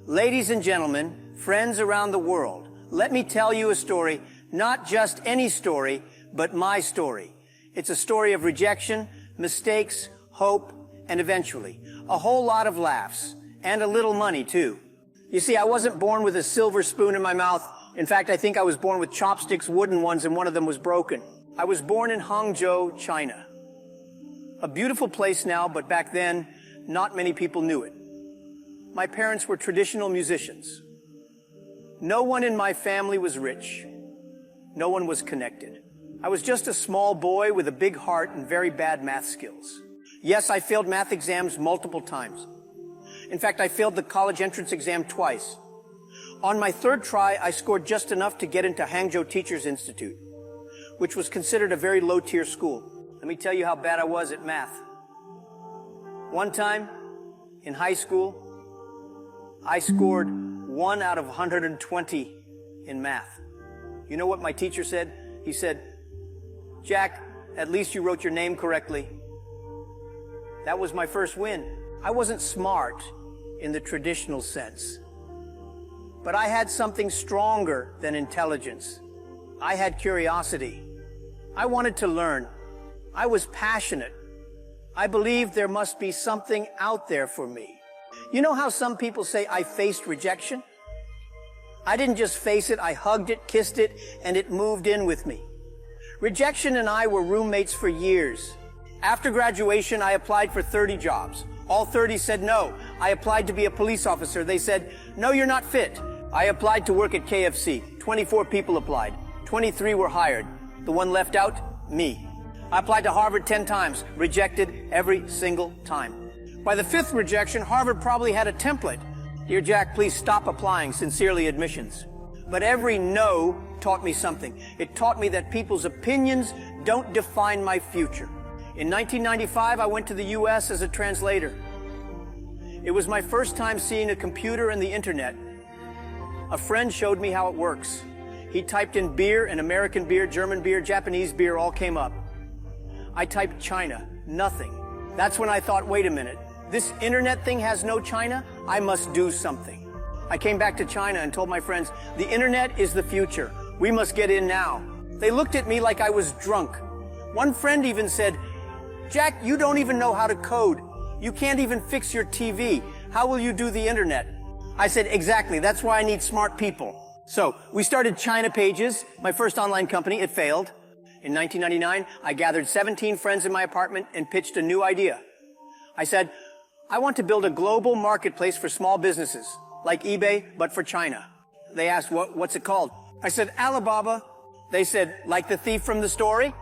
Ladies and gentlemen, friends around the world, let me tell you a story, not just any story, but my story. It's a story of rejection, mistakes, hope, and eventually, a whole lot of laughs, and a little money too. You see, I wasn't born with a silver spoon in my mouth. In fact, I think I was born with chopsticks, wooden ones, and one of them was broken. I was born in Hangzhou, China. A beautiful place now, but back then, not many people knew it. My parents were traditional musicians. No one in my family was rich. No one was connected. I was just a small boy with a big heart and very bad math skills. Yes, I failed math exams multiple times. In fact, I failed the college entrance exam twice. On my third try, I scored just enough to get into Hangzhou Teachers Institute, which was considered a very low-tier school. Let me tell you how bad I was at math. One time, in high school, I scored 1 out of 120 in math. You know what my teacher said? He said, "Jack, at least you wrote your name correctly." That was my first win. I wasn't smart in the traditional sense, but I had something stronger than intelligence. I had curiosity. I wanted to learn. I was passionate. I believed there must be something out there for me. You know how some people say I faced rejection? I didn't just face it, I hugged it, kissed it, and it moved in with me. Rejection and I were roommates for years. After graduation, I applied for 30 jobs. All 30 said no. I applied to be a police officer. They said, "No, you're not fit." I applied to work at KFC. 24 people applied. 23 were hired. The one left out? Me. I applied to Harvard 10 times, rejected every single time. By the 5th rejection, Harvard probably had a template. "Dear Jack, please stop applying. Sincerely, admissions." But every no taught me something. It taught me that people's opinions don't define my future. In 1995, I went to the US as a translator. It was my first time seeing a computer and the internet. A friend showed me how it works. He typed in beer, and American beer, German beer, Japanese beer all came up. I typed China, nothing. That's when I thought, wait a minute, this internet thing has no China? I must do something. I came back to China and told my friends, the internet is the future. We must get in now. They looked at me like I was drunk. One friend even said, "Jack, you don't even know how to code. You can't even fix your TV. How will you do the internet?" I said, exactly, that's why I need smart people. So we started China Pages, my first online company. It failed. In 1999, I gathered 17 friends in my apartment and pitched a new idea. I said, I want to build a global marketplace for small businesses, like eBay, but for China. They asked, what's it called? I said, Alibaba. They said, like the thief from the story?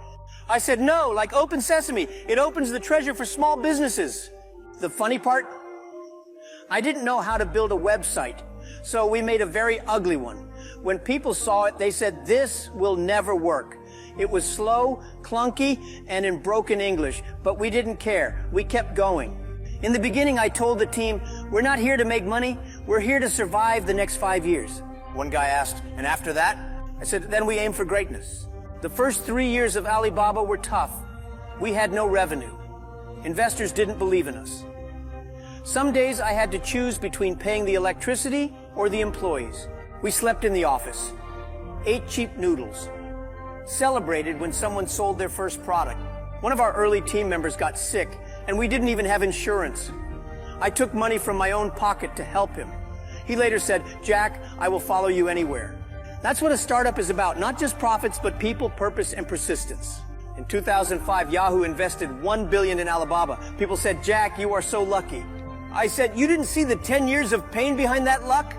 I said, no, like Open Sesame. It opens the treasure for small businesses. The funny part? I didn't know how to build a website, so we made a very ugly one. When people saw it, they said, this will never work. It was slow, clunky, and in broken English, but we didn't care. We kept going. In the beginning, I told the team, we're not here to make money. We're here to survive the next 5 years. One guy asked, and after that? I said, then we aim for greatness. The first 3 years of Alibaba were tough. We had no revenue. Investors didn't believe in us. Some days I had to choose between paying the electricity or the employees. We slept in the office, ate cheap noodles, celebrated when someone sold their first product. One of our early team members got sick, and we didn't even have insurance. I took money from my own pocket to help him. He later said, Jack, I will follow you anywhere. That's what a startup is about, not just profits, but people, purpose, and persistence. In 2005, Yahoo invested $1 billion in Alibaba. People said, Jack, you are so lucky. I said, you didn't see the 10 years of pain behind that luck?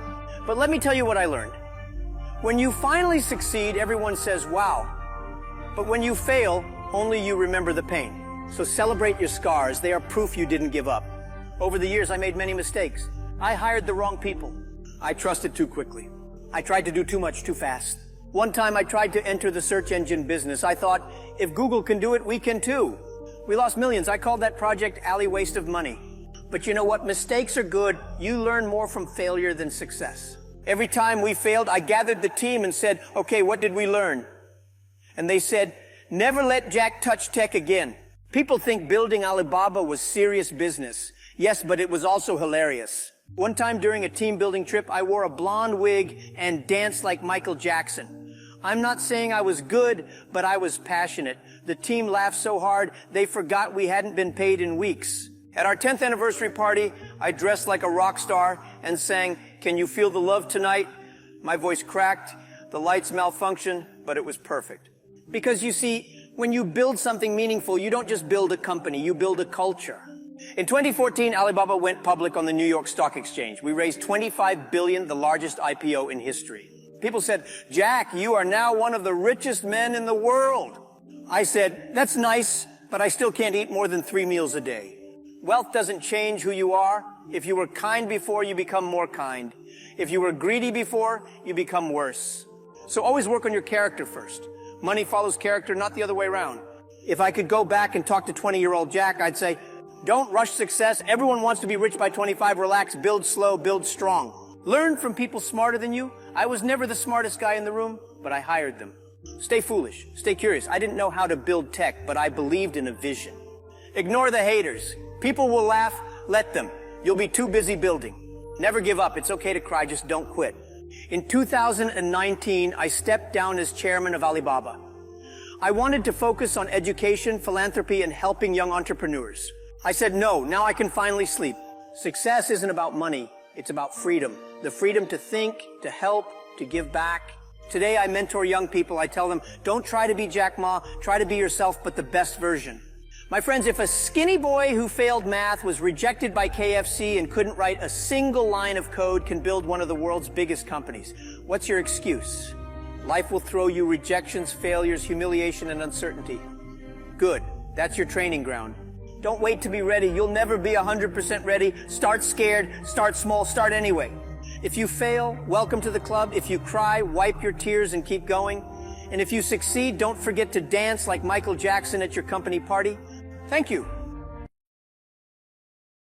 But let me tell you what I learned. When you finally succeed, everyone says, wow. But when you fail, only you remember the pain. So celebrate your scars. They are proof you didn't give up. Over the years, I made many mistakes. I hired the wrong people. I trusted too quickly. I tried to do too much too fast. One time I tried to enter the search engine business. I thought, if Google can do it, we can too. We lost millions. I called that project alley waste of money. But you know what? Mistakes are good. You learn more from failure than success. Every time we failed, I gathered the team and said, okay, what did we learn? And they said, never let Jack touch tech again. People think building Alibaba was serious business. Yes, but it was also hilarious. One time during a team building trip, I wore a blonde wig and danced like Michael Jackson. I'm not saying I was good, but I was passionate. The team laughed so hard, they forgot we hadn't been paid in weeks. At our 10th anniversary party, I dressed like a rock star and sang, "Can you feel the love tonight?" My voice cracked, the lights malfunctioned, but it was perfect. Because you see, when you build something meaningful, you don't just build a company, you build a culture. In 2014, Alibaba went public on the New York Stock Exchange. We raised $25 billion, the largest IPO in history. People said, "Jack, you are now one of the richest men in the world." I said, "That's nice, but I still can't eat more than 3 meals a day." Wealth doesn't change who you are. If you were kind before, you become more kind. If you were greedy before, you become worse. So always work on your character first. Money follows character, not the other way around. If I could go back and talk to 20-year-old Jack, I'd say, don't rush success. Everyone wants to be rich by 25. Relax, build slow, build strong. Learn from people smarter than you. I was never the smartest guy in the room, but I hired them. Stay foolish. Stay curious. I didn't know how to build tech, but I believed in a vision. Ignore the haters. People will laugh. Let them. You'll be too busy building. Never give up. It's okay to cry. Just don't quit. In 2019, I stepped down as chairman of Alibaba. I wanted to focus on education, philanthropy, and helping young entrepreneurs. I said, no, now I can finally sleep. Success isn't about money. It's about freedom. The freedom to think, to help, to give back. Today, I mentor young people. I tell them, don't try to be Jack Ma. Try to be yourself, but the best version. My friends, if a skinny boy who failed math, was rejected by KFC, and couldn't write a single line of code can build one of the world's biggest companies, what's your excuse? Life will throw you rejections, failures, humiliation, and uncertainty. Good. That's your training ground. Don't wait to be ready. You'll never be 100% ready. Start scared. Start small. Start anyway. If you fail, welcome to the club. If you cry, wipe your tears and keep going. And if you succeed, don't forget to dance like Michael Jackson at your company party. Thank you.